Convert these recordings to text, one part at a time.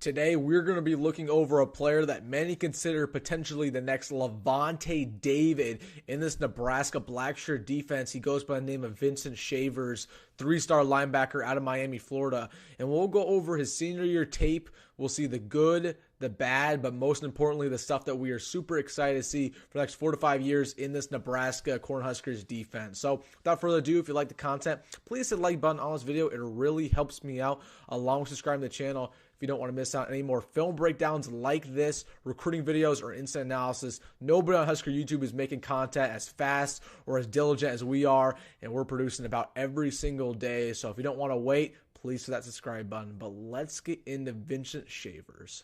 Today, we're going to be looking over a player that many consider potentially the next Lavonte David in this Nebraska Blackshirt defense. He goes by the name of Vincent Shavers, three-star linebacker out of Miami, Florida. And we'll go over his senior year tape. We'll see the good, the bad, but most importantly, the stuff that we are super excited to see for the next 4 to 5 years in this Nebraska Cornhuskers defense. So without further ado, if you like the content, please hit the like button on this video. It really helps me out, along with subscribing to the channel. If you don't want to miss out on any more film breakdowns like this, recruiting videos, or instant analysis, nobody on Husker YouTube is making content as fast or as diligent as we are, and we're producing about every single day. So if you don't want to wait, please hit that subscribe button. But let's get into Vincent Shavers.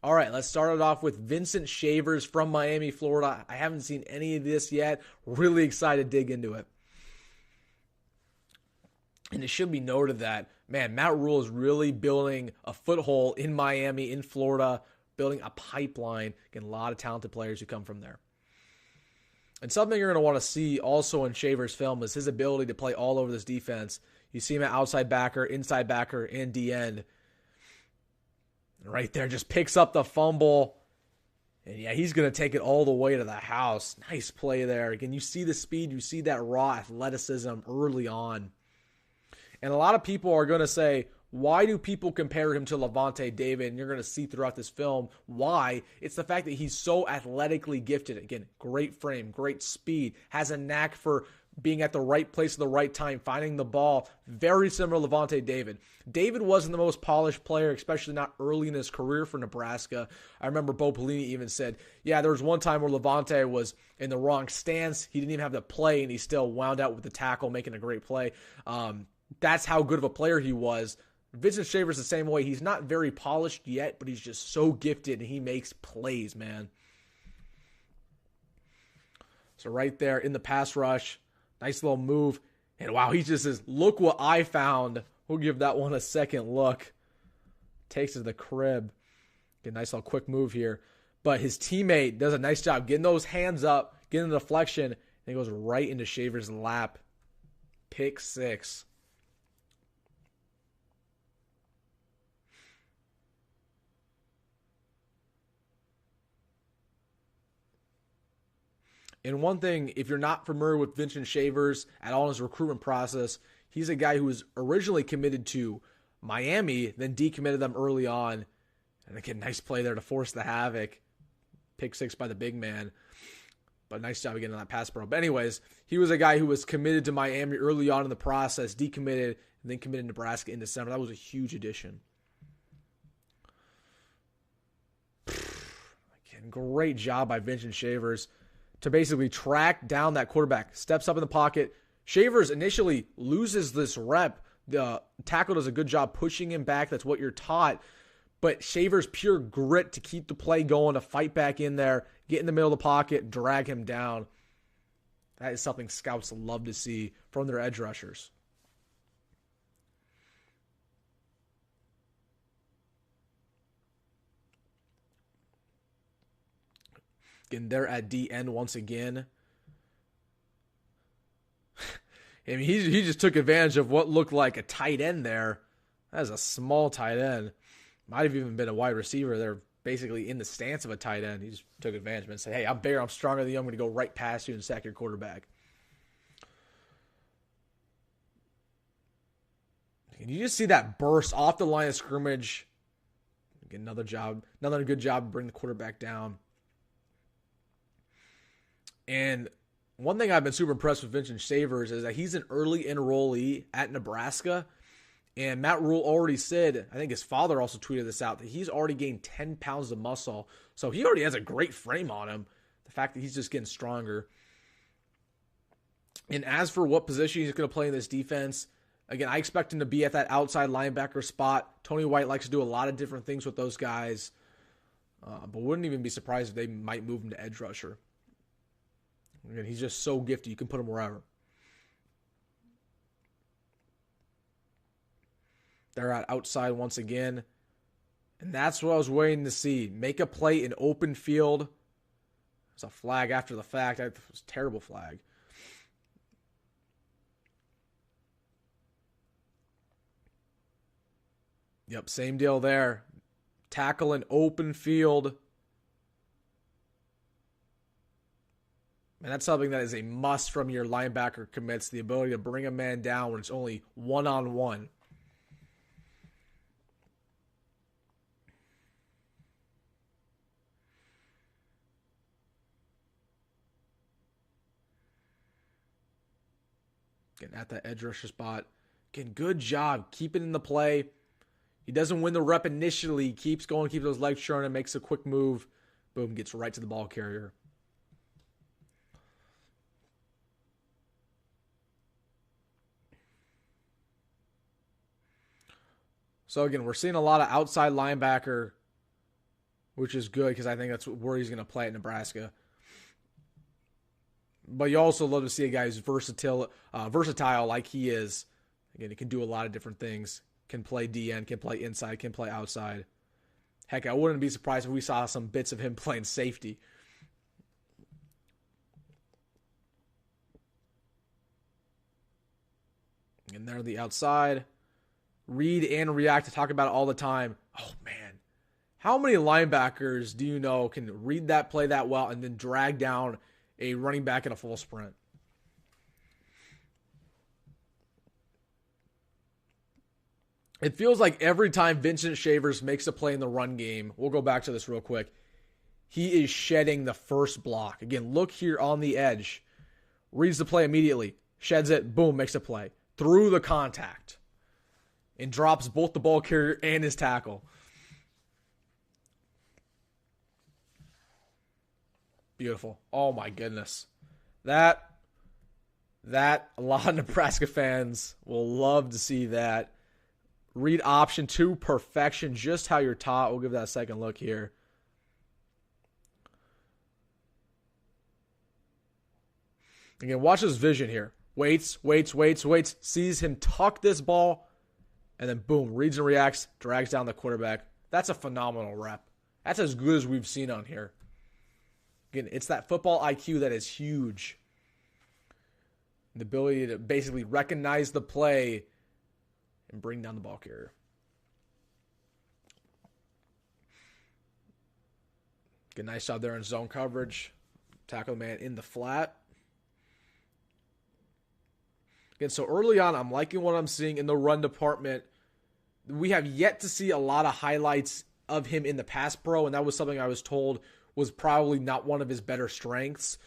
All right, let's start it off with Vincent Shavers from Miami, Florida. I haven't seen any of this yet. Really excited to dig into it. And it should be noted that, man, Matt Rhule is really building a foothold in Miami, in Florida, building a pipeline, getting a lot of talented players who come from there. And something you're going to want to see also in Shavers' film is his ability to play all over this defense. You see him at outside backer, inside backer, and D-end. Right there, just picks up the fumble. And yeah, he's going to take it all the way to the house. Nice play there. Again, you see the speed, you see that raw athleticism early on. And a lot of people are going to say, why do people compare him to Lavonte David? And you're going to see throughout this film why. It's the fact that he's so athletically gifted. Again, great frame, great speed, has a knack for being at the right place at the right time, finding the ball. Very similar to Lavonte David. David wasn't the most polished player, especially not early in his career for Nebraska. I remember Bo Pelini even said, yeah, there was one time where Lavonte was in the wrong stance. He didn't even have to play, and he still wound out with the tackle, making a great play. That's how good of a player he was. Vincent Shavers the same way. He's not very polished yet, but he's just so gifted, and he makes plays, man. So right there in the pass rush, nice little move. And wow, he just says, look what I found. We'll give that one a second look. Takes it to the crib. Get a nice little quick move here. But his teammate does a nice job getting those hands up, getting the deflection, and he goes right into Shavers' lap. Pick six. And one thing, if you're not familiar with Vincent Shavers at all in his recruitment process, he's a guy who was originally committed to Miami, then decommitted them early on. And again, nice play there to force the havoc. Pick six by the big man. But nice job again on that pass pro. But anyways, he was a guy who was committed to Miami early on in the process, decommitted, and then committed to Nebraska in December. That was a huge addition. Again, great job by Vincent Shavers to basically track down that quarterback. Steps up in the pocket. Shavers initially loses this rep. The tackle does a good job pushing him back. That's what you're taught. But Shavers' pure grit to keep the play going, to fight back in there, get in the middle of the pocket, drag him down. That is something scouts love to see from their edge rushers. Getting there at D end once again. I mean, he just took advantage of what looked like a tight end there. That is a small tight end. Might have even been a wide receiver there, basically in the stance of a tight end. He just took advantage of it and said, hey, I'm bigger, I'm stronger than you. I'm going to go right past you and sack your quarterback. And you just see that burst off the line of scrimmage. Get another good job to bring the quarterback down. And one thing I've been super impressed with Vincent Shavers is that he's an early enrollee at Nebraska. And Matt Rhule already said, I think his father also tweeted this out, that he's already gained 10 pounds of muscle. So he already has a great frame on him. The fact that he's just getting stronger. And as for what position he's going to play in this defense, again, I expect him to be at that outside linebacker spot. Tony White likes to do a lot of different things with those guys. But wouldn't even be surprised if they might move him to edge rusher. Again, he's just so gifted. You can put him wherever. They're at outside once again. And that's what I was waiting to see. Make a play in open field. It's a flag after the fact. It was a terrible flag. Yep, same deal there. Tackle in open field. And that's something that is a must from your linebacker commits, the ability to bring a man down when it's only one-on-one. Getting at that edge rusher spot. Again, good job keeping in the play. He doesn't win the rep initially. He keeps going, keeps those legs short, and makes a quick move. Boom, gets right to the ball carrier. So again, we're seeing a lot of outside linebacker, which is good because I think that's where he's going to play at Nebraska. But you also love to see a guy who's versatile like he is. Again, he can do a lot of different things. Can play DN, can play inside, can play outside. Heck, I wouldn't be surprised if we saw some bits of him playing safety. And there on the outside. Read and react. To talk about it all the time. Oh, man. How many linebackers do you know can read that play that well and then drag down a running back in a full sprint? It feels like every time Vincent Shavers makes a play in the run game, we'll go back to this real quick, he is shedding the first block. Again, look here on the edge. Reads the play immediately. Sheds it. Boom, makes a play. Through the contact. And drops both the ball carrier and his tackle. Beautiful. Oh my goodness. That a lot of Nebraska fans will love to see that. Read option to perfection, just how you're taught. We'll give that a second look here. Again, watch his vision here. Waits. Sees him tuck this ball. And then boom, reads and reacts, drags down the quarterback. That's a phenomenal rep. That's as good as we've seen on here. Again, it's that football IQ that is huge. The ability to basically recognize the play and bring down the ball carrier. Good, nice job there in zone coverage. Tackle the man in the flat. Again, so early on, I'm liking what I'm seeing in the run department. We have yet to see a lot of highlights of him in the pass pro, and that was something I was told was probably not one of his better strengths,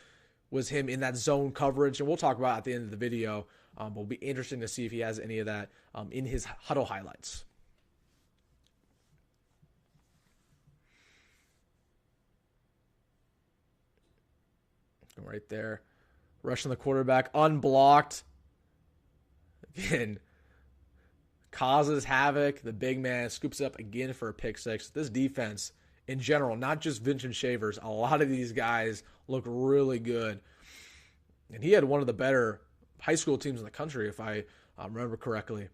was him in that zone coverage. And we'll talk about it at the end of the video. But it'll be interesting to see if he has any of that in his HUDL highlights. Right there. Rushing the quarterback, unblocked. Again, causes havoc. The big man scoops up again for a pick six. This defense, in general, not just Vincent Shavers, a lot of these guys look really good. And he had one of the better high school teams in the country, if I remember correctly.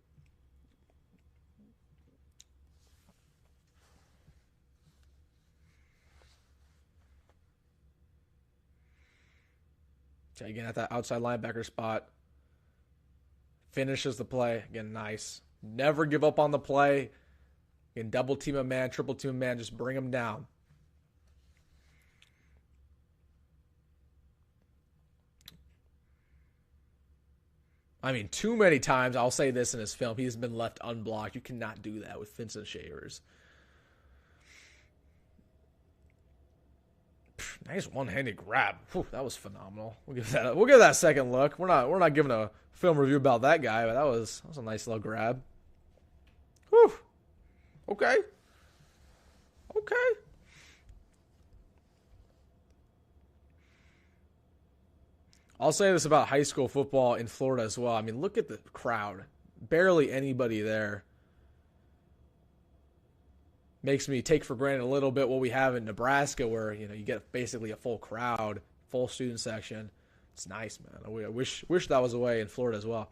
Okay, again, at that outside linebacker spot. Finishes the play. Again, nice. Never give up on the play. Again, double team a man, triple team a man. Just bring him down. I mean, too many times, I'll say this in his film, he's been left unblocked. You cannot do that with Vincent Shavers. Nice one-handed grab. Whew, that was phenomenal. We'll give that a second look. We're not giving a film review about that guy, but that was a nice little grab. Whew. Okay. I'll say this about high school football in Florida as well. I mean, look at the crowd. Barely anybody there. Makes me take for granted a little bit what we have in Nebraska, where you get basically a full crowd, full student section. It's nice, man. I wish that was the way in Florida as well.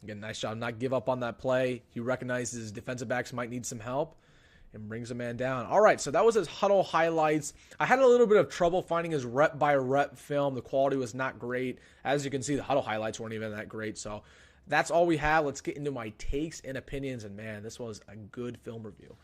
Again, nice job. Not give up on that play. He recognizes his defensive backs might need some help and brings a man down. All right, so that was his HUDL highlights. I had a little bit of trouble finding his rep-by-rep film. The quality was not great. As you can see, the HUDL highlights weren't even that great, so that's all we have. Let's get into my takes and opinions. And man, this was a good film review.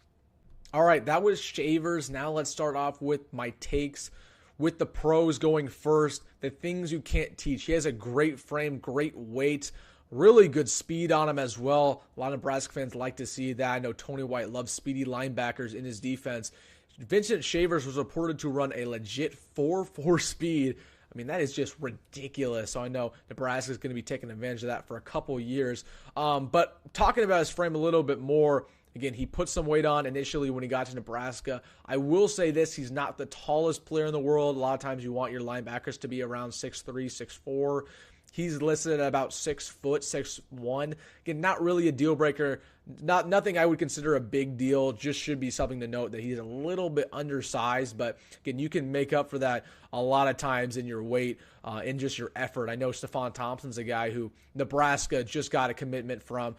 All right, that was Shavers. Now let's start off with my takes, with the pros going first. The things you can't teach. He has a great frame, great weight, really good speed on him as well. A lot of Nebraska fans like to see that. I know Tony White loves speedy linebackers in his defense. Vincent Shavers was reported to run a legit 4.4 speed. I mean, that is just ridiculous. So I know Nebraska is going to be taking advantage of that for a couple years. But talking about his frame a little bit more, again, he put some weight on initially when he got to Nebraska. I will say this, he's not the tallest player in the world. A lot of times you want your linebackers to be around 6'3", 6'4". He's listed at about 6 foot, 6'1". Again, not really a deal breaker. Nothing I would consider a big deal. Just should be something to note that he's a little bit undersized. But again, you can make up for that a lot of times in your weight and just your effort. I know Stephon Thompson's a guy who Nebraska just got a commitment from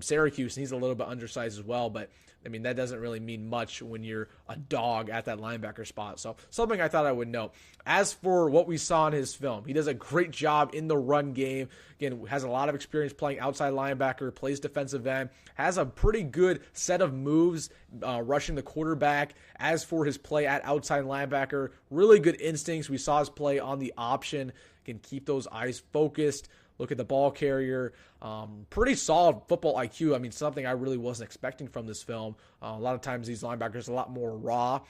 Syracuse, and he's a little bit undersized as well. But I mean, that doesn't really mean much when you're a dog at that linebacker spot. So something I thought I would note. As for what we saw in his film, he does a great job in the run game. Again, has a lot of experience playing outside linebacker, plays defensive end, has a pretty good set of moves rushing the quarterback. As for his play at outside linebacker, really good instincts. We saw his play on the option. Can keep those eyes focused. Look at the ball carrier. Pretty solid football IQ. I mean, something I really wasn't expecting from this film. A lot of times these linebackers are a lot more raw.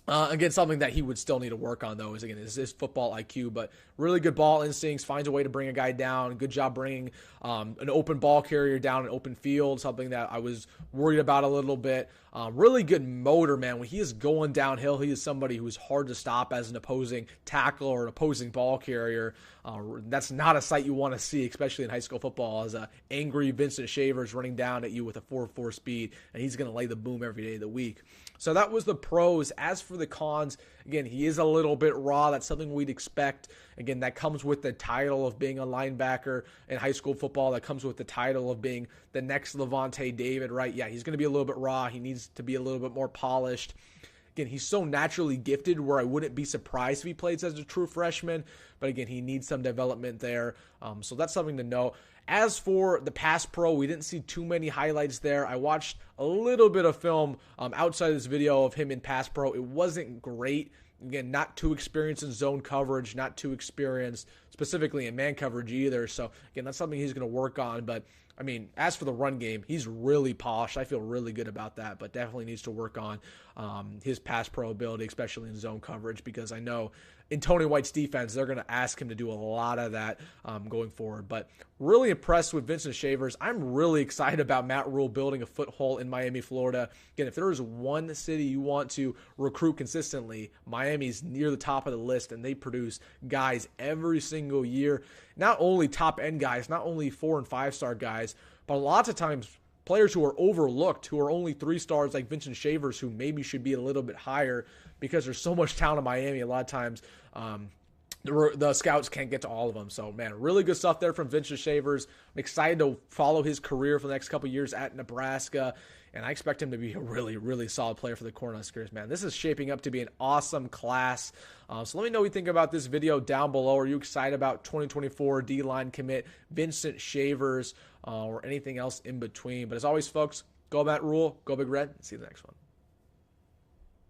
Again, something that he would still need to work on, though, is his football IQ. But really good ball instincts, finds a way to bring a guy down. Good job bringing an open ball carrier down an open field, something that I was worried about a little bit. Really good motor, man. When he is going downhill, he is somebody who is hard to stop as an opposing tackle or an opposing ball carrier. That's not a sight you want to see, especially in high school football, as a angry Vincent Shavers running down at you with a 4.4 speed, and he's going to lay the boom every day of the week. So that was the pros. As for the cons, again, he is a little bit raw. That's something we'd expect. Again, that comes with the title of being a linebacker in high school football. That comes with the title of being the next Lavonte David, right? Yeah, he's going to be a little bit raw. He needs to be a little bit more polished. Again, he's so naturally gifted where I wouldn't be surprised if he plays as a true freshman. But again, he needs some development there. So that's something to know. As for the pass pro, we didn't see too many highlights there. I watched a little bit of film outside of this video of him in pass pro. It wasn't great. Again, not too experienced in zone coverage, not too experienced specifically in man coverage either. So, again, that's something he's going to work on. But, I mean, as for the run game, he's really polished. I feel really good about that, but definitely needs to work on his pass pro ability, especially in zone coverage, because I know in Tony White's defense, they're going to ask him to do a lot of that going forward. But really impressed with Vincent Shavers. I'm really excited about Matt Rule building a foothold in Miami, Florida. Again, if there is one city you want to recruit consistently, Miami's near the top of the list, and they produce guys every single year. Not only top-end guys, not only 4- and 5-star guys, but lots of times players who are overlooked, who are only 3 stars like Vincent Shavers, who maybe should be a little bit higher because there's so much talent in Miami. A lot of times the scouts can't get to all of them. So, man, really good stuff there from Vincent Shavers. I'm excited to follow his career for the next couple of years at Nebraska, and I expect him to be a really, really solid player for the Cornhuskers, man. This is shaping up to be an awesome class. So let me know what you think about this video down below. Are you excited about 2024 D-line commit Vincent Shavers or anything else in between? But as always, folks, go Matt Rule, go Big Red, and see you in the next one.